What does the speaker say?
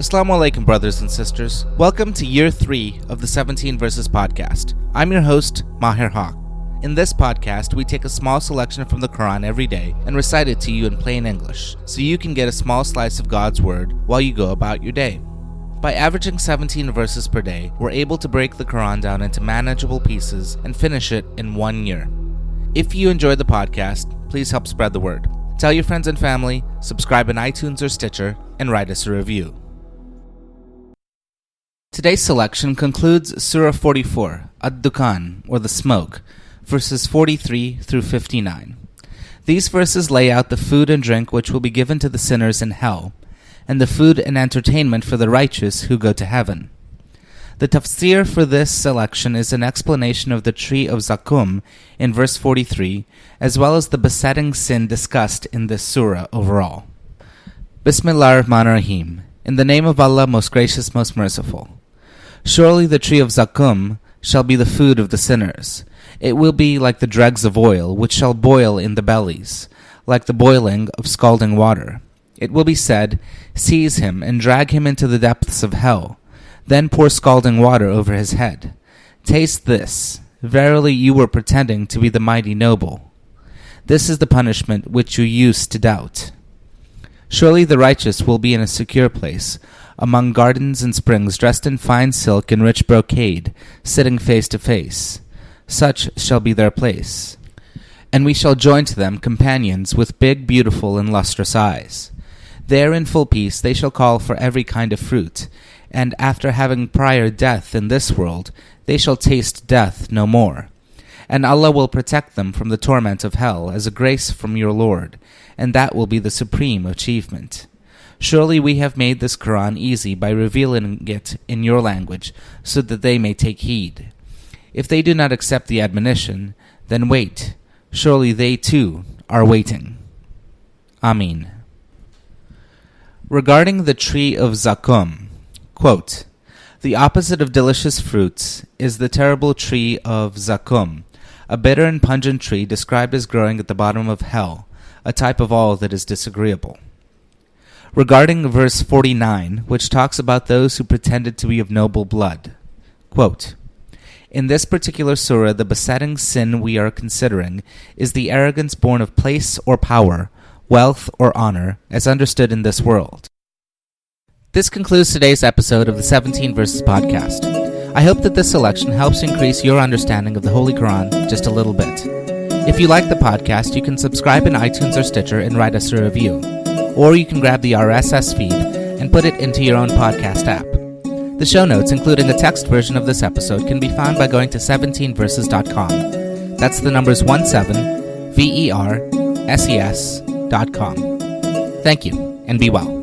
As-salaam wa-alaikum, brothers and sisters. Welcome to Year 3 of the 17 Verses podcast. I'm your host, Maher Haq. In this podcast, we take a small selection from the Quran every day and recite it to you in plain English, so you can get a small slice of God's Word while you go about your day. By averaging 17 verses per day, we're able to break the Quran down into manageable pieces and finish it in 1 year. If you enjoyed the podcast, please help spread the word. Tell your friends and family, subscribe in iTunes or Stitcher, and write us a review. Today's selection concludes Surah 44, Adh-Dukhân, or the smoke, verses 43 through 59. These verses lay out the food and drink which will be given to the sinners in hell, and the food and entertainment for the righteous who go to heaven. The Tafseer for this selection is an explanation of the Tree of Zaqqum in verse 43, as well as the besetting sin discussed in this surah overall. Bismillahir-Rahmanir-Rahim. In the name of Allah, most gracious, most merciful. Surely the tree of Zaqqum shall be the food of the sinners. It will be like the dregs of oil, which shall boil in the bellies, like the boiling of scalding water. It will be said, Seize him and drag him into the depths of hell. Then pour scalding water over his head. Taste this. Verily you were pretending to be the mighty noble. This is the punishment which you used to doubt. Surely the righteous will be in a secure place, among gardens and springs, dressed in fine silk and rich brocade, sitting face to face. Such shall be their place. And we shall join to them companions with big, beautiful, and lustrous eyes. There in full peace they shall call for every kind of fruit, and after having prior death in this world, they shall taste death no more. And Allah will protect them from the torment of hell as a grace from your Lord, and that will be the supreme achievement. Surely we have made this Quran easy by revealing it in your language, so that they may take heed. If they do not accept the admonition, then wait. Surely they too are waiting. Ameen. Regarding the Tree of Zaqqum, quote, the opposite of delicious fruits is the terrible tree of Zaqqum, a bitter and pungent tree described as growing at the bottom of hell, a type of all that is disagreeable. Regarding verse 49, which talks about those who pretended to be of noble blood, quote, in this particular surah, the besetting sin we are considering is the arrogance born of place or power, wealth or honor, as understood in this world. This concludes today's episode of the 17 Verses podcast. I hope that this selection helps increase your understanding of the Holy Quran just a little bit. If you like the podcast, you can subscribe in iTunes or Stitcher and write us a review. Or you can grab the RSS feed and put it into your own podcast app. The show notes, including a text version of this episode, can be found by going to 17verses.com. That's the numbers 17, VERSES.com. Thank you, and be well.